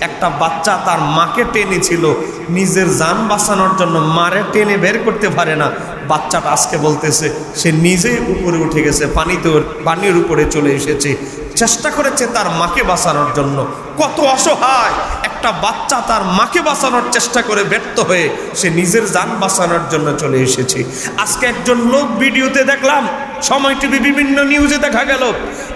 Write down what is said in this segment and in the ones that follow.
একটা বাচ্চা তার মাকে টেনেছিল নিজের জান বাঁচানোর জন্য, মারে টেনে বের করতে পারে না। বাচ্চাটা আজকে বলতেছে সে নিজে উপরে উঠে গেছে, পানির উপরে চলে এসেছে, চেষ্টা করেছে তার মাকে বাঁচানোর জন্য। কত অসহায় একটা বাচ্চা তার মাকে বাঁচানোর চেষ্টা করে ব্যর্থ হয়ে সে নিজের জান বাঁচানোর জন্য চলে এসেছে। আজকে একজন লোক ভিডিওতে দেখলাম, সময় টিভি বিভিন্ন নিউজে দেখা গেল,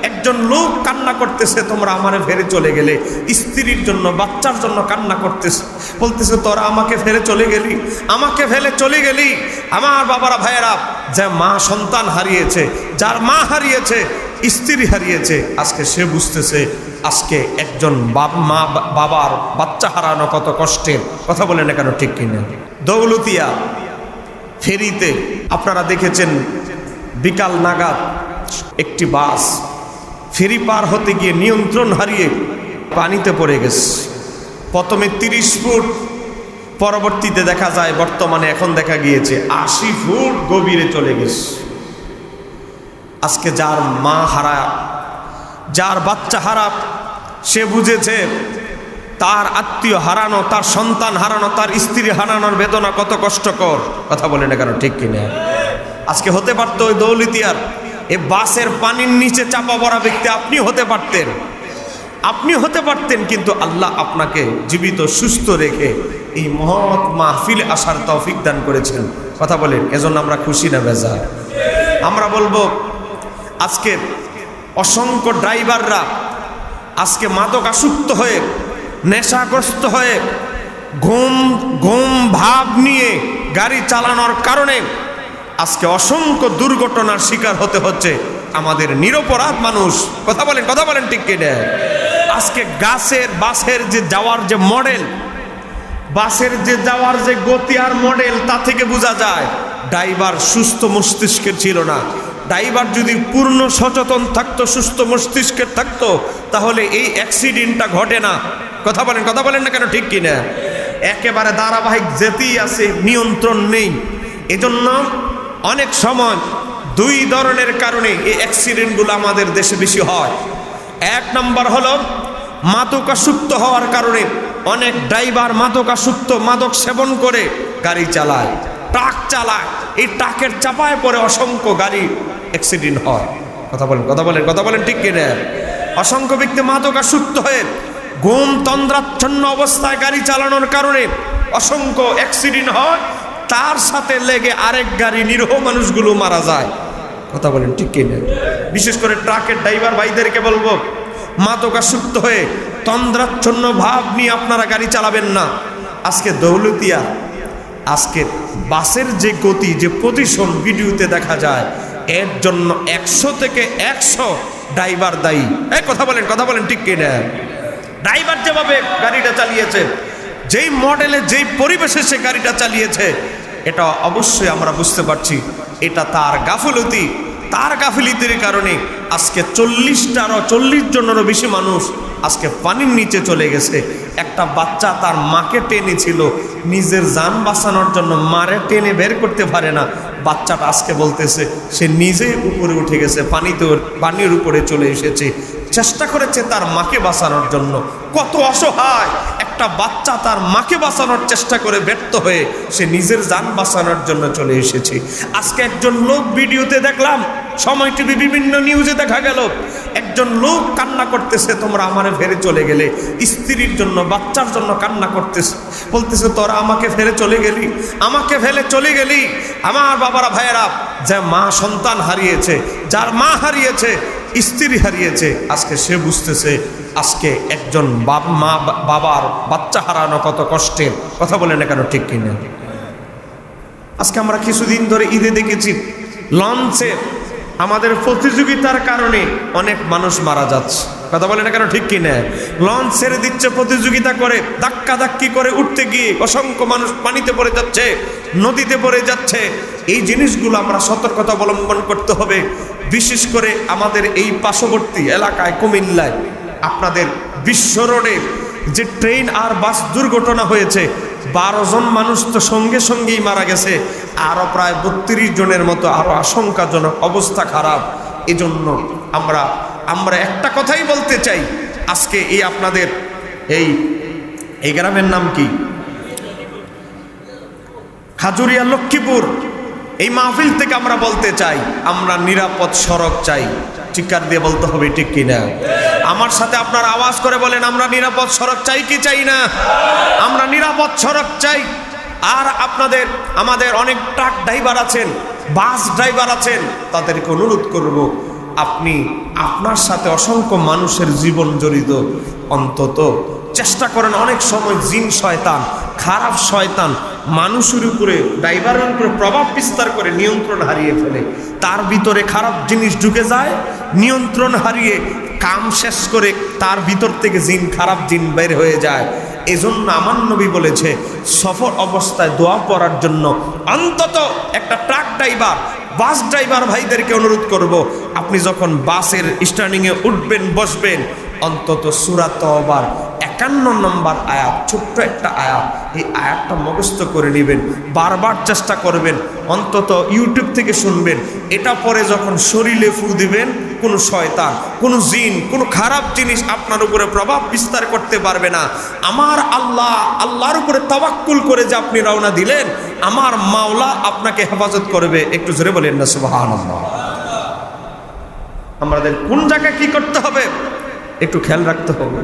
একজন লোক কান্না করতেছে, তোমরা আমারে ফেরে চলে গেলে, স্ত্রীর জন্য বাচ্চার জন্য কান্না করতেছে, বলতেছে তোরা আমাকে ফেরে চলে গেলি, আমাকে ফেলে চলে গেলি। আমার বাবারা ভাইয়েরা, যে মা সন্তান হারিয়েছে, যার মা হারিয়েছে, স্ত্রী হারিয়েছে, আজকে সে বুঝতেছে আজকে একজন বাবার বাচ্চা হারানো কত কষ্টের। কথা বলে না কেন, ঠিক কিনা? দৌলতিয়া ফেরিতে আপনারা দেখেছেন বিকাল নাগাদ একটি বাস ফেরি পার হতে গিয়ে নিয়ন্ত্রণ হারিয়ে পানিতে পড়ে গেছে। প্রথমে 30 ফুট, পরবর্তীতে দেখা যায় বর্তমানে এখন দেখা গিয়েছে 80 ফুট গভীরে চলে গেছে। আজকে যার মা হারা, যার বাচ্চা হারা, সে বুঝেছে তার আত্মীয় হারানো, তার সন্তান হারানো, তার স্ত্রী হারানোর বেদনা কত কষ্টকর। কথা বলে না কেন, ঠিক কিনা? আজকে হতে পারতো ওই দৌলতিয়ার এই বাসের পানির নিচে চাপা পড়া ব্যক্তি আপনি হতে পারতেন, আপনি হতে পারতেন, কিন্তু আল্লাহ আপনাকে জীবিত সুস্থ রেখে এই মহৎ মাহফিলে আসার তৌফিক দান করেছেন। কথা বলেন, এজন্য আমরা খুশি না বেজার? আমরা বলবো আজকে অসংখ্য ড্রাইভাররা আজকে মাদকাসক্ত হয়ে, নেশাগ্রস্ত হয়ে, ঘুম ভাব নিয়ে গাড়ি চালানোর কারণে আজকে অসংখ্য দুর্ঘটনার শিকার হতে হচ্ছে আমাদের নিরপরাধ মানুষ। কথা বলেন ঠিক কিনা? আজকে বাসের যে যাওয়ার যে মডেল, বাসের যে যাওয়ার যে গতি আর মডেল, তা থেকে বোঝা যায় ড্রাইভার সুস্থ মস্তিষ্কের ছিল না। ড্রাইভার যদি পূর্ণ সচেতন থাকতো, সুস্থ মস্তিষ্কের থাকতো, তাহলে এই অ্যাক্সিডেন্টটা ঘটে না। কথা বলেন না কেন, ঠিক কিনা? একেবারে ধারাবাহিক যেতেই আছে, নিয়ন্ত্রণ নেই। এজন্য অনেক সময় 2 ধরনের কারণে এই অ্যাক্সিডেন্টগুলো আমাদের দেশে বেশি হয়। 1 নম্বর হলো মাদকাসক্ত হওয়ার কারণে অনেক ড্রাইভার মাদকাসক্ত, মাদক সেবন করে গাড়ি চালায়, ট্রাক চালায়, এই ট্রাকের চাপায় পরে অসংখ্য গাড়ি অ্যাক্সিডেন্ট হয়। কথা বলেন ঠিক কিনা? অসংখ্য ব্যক্তি মাদকাসক্ত হয়ে ঘুম তন্দ্রাচ্ছন্ন অবস্থায় গাড়ি চালানোর কারণে অসংখ্য অ্যাক্সিডেন্ট হয়, তার সাথে লেগে আরেক গাড়ি নিরীহ মানুষগুলো মারা যায়। কথা বলেন ঠিক কিনা? বিশেষ করে ট্রাকের ড্রাইভার ভাইদেরকে বলবো, মাদকাসক্ত হয়ে তন্দ্রাচ্ছন্ন ভাব নিয়ে আপনারা গাড়ি চালাবেন না। আজকে দৌলতিয়া, আজকে বাসের যে গতি, যে পজিশন ভিডিওতে দেখা যায়, এর জন্য 100 থেকে 100 ড্রাইভার দায়ী। কথা বলেন ঠিক কিনা? ড্রাইভার যেভাবে গাড়িটা চালিয়েছে, যেই মডেলে, যেই পরিবেশে সে গাড়িটা চালিয়েছে, এটা অবশ্যই আমরা বুঝতে পারছি এটা তার গাফিলতি। তার গাফিলতির কারণে আজকে 40 জনেরও বেশি মানুষ আজকে পানির নিচে চলে গেছে। একটা বাচ্চা তার মাকে টেনেছিল নিজের জান বাঁচানোর জন্য, মারে টেনে বের করতে পারে না। বাচ্চাটা আজকে বলতেছে সে নিজে উপরে উঠে গেছে, পানির উপরে চলে এসেছে, চেষ্টা করেছে তার মাকে বাঁচানোর জন্য। কত অসহায় একটা বাচ্চা তার মাকে বাঁচানোর চেষ্টা করে ব্যর্থ হয়ে সে নিজের জান বাঁচানোর জন্য চলে এসেছে। আজকে একজন লোক ভিডিওতে দেখলাম, সময় টিভি বিভিন্ন নিউজে দেখা গেল, একজন লোক কান্না করতেছে, তোমরা আমারে ফেরে চলে গেলে, স্ত্রীর জন্য বাচ্চার জন্য কান্না করতেছে, বলতেছে তোরা আমাকে ফেরে চলে গেলি, আমাকে ফেলে চলে গেলি। আমার বাবারা ভাইয়েরা, যে মা সন্তান হারিয়েছে, যার মা হারিয়েছে, স্ত্রী হারিয়েছে, আজকে সে বুঝতেছে আজকে একজন বাবার বাচ্চা হারানো কত কষ্টের। কথা বলে না কেন, ঠিক কিনা? আজকে আমরা কিছুদিন ধরে ঈদে দেখেছি লঞ্চে আমাদের প্রতিযোগিতার কারণে অনেক মানুষ মারা যাচ্ছে। কথা বলে না কেন, ঠিক কিনা? লঞ্চ ছেড়ে দিচ্ছে, প্রতিযোগিতা করে ধাক্কি করে উঠতে গিয়ে অসংখ্য মানুষ পানিতে পড়ে যাচ্ছে, নদীতে পড়ে যাচ্ছে। এই জিনিসগুলো আমরা সতর্কতা অবলম্বন করতে হবে। বিশেষ করে আমাদের এই পার্শ্ববর্তী এলাকায় কুমিল্লায় আপনাদের বিশ্ব রোডে যে ট্রেন আর বাস দুর্ঘটনা হয়েছে, 12 জন মানুষ তো সঙ্গেই মারা গেছে, আরও প্রায় 32 জনের মতো আরও আশঙ্কাজনক অবস্থা খারাপ। এজন্য আমরা একটা কথাই বলতে চাই, আজকে এই আপনাদের এই এই গ্রামের নাম কি? খাজুরিয়া, লক্ষ্মীপুর। এই মাহফিল থেকে আমরা বলতে চাই, আমরা নিরাপদ সড়ক চাই। চিৎকার দিয়ে বলতে হবে, ঠিক কিনা? আমার সাথে আপনারা আওয়াজ করে বলেন, আমরা নিরাপদ সড়ক চাই কি চাই না? আমরা নিরাপদ সড়ক চাই। আর আমাদের অনেক ট্রাক ড্রাইভার আছেন, বাস ড্রাইভার আছেন, তাদেরকে অনুরোধ করব, আপনি আপনার সাথে অসংখ্য মানুষের জীবন জড়িত, অন্তত চেষ্টা করেন। অনেক সময় জিন শয়তান, খারাপ শয়তান মানুষের উপরে, ড্রাইভারের উপরে প্রভাব বিস্তার করে নিয়ন্ত্রণ হারিয়ে ফেলে। তার ভিতরে খারাপ জিনিস ঢুকে যায়, নিয়ন্ত্রণ হারিয়ে কাম শেষ করে তার ভিতর থেকে খারাপ জিন বের হয়ে যায়। এজন্য আমার নবী বলেছে, সফর অবস্থায় দোয়া পড়ার জন্য অন্তত একটা ট্রাক ড্রাইভার, বাস ড্রাইভার ভাইদেরকে অনুরোধ করব, আপনি যখন বাসের স্ট্যান্ডিংয়ে উঠবেন, বসবেন, অন্তত সূরা তওবার 51 নম্বর আয়াত, ছোট্ট একটা আয়াত, এই আয়াতটা মুখস্থ করে নেবেন, বারবার চেষ্টা করবেন, অন্তত ইউটিউব থেকে শুনবেন। এটা পরে যখন শরীরে ফু দিবেন, কোনো শয়তান, কোনো জিন, কোনো খারাপ জিনিস আপনার উপরে প্রভাব বিস্তার করতে পারবে না। আমার আল্লাহর উপরে তাওয়াক্কুল করে যে আপনি রওনা দিলেন, আমার মাওলা আপনাকে হেফাজত করবে। একটু জোরে বলেন না সুবহানাল্লাহ। আমাদের কোন জায়গায় কি করতে হবে একটু খেয়াল রাখতে হবে।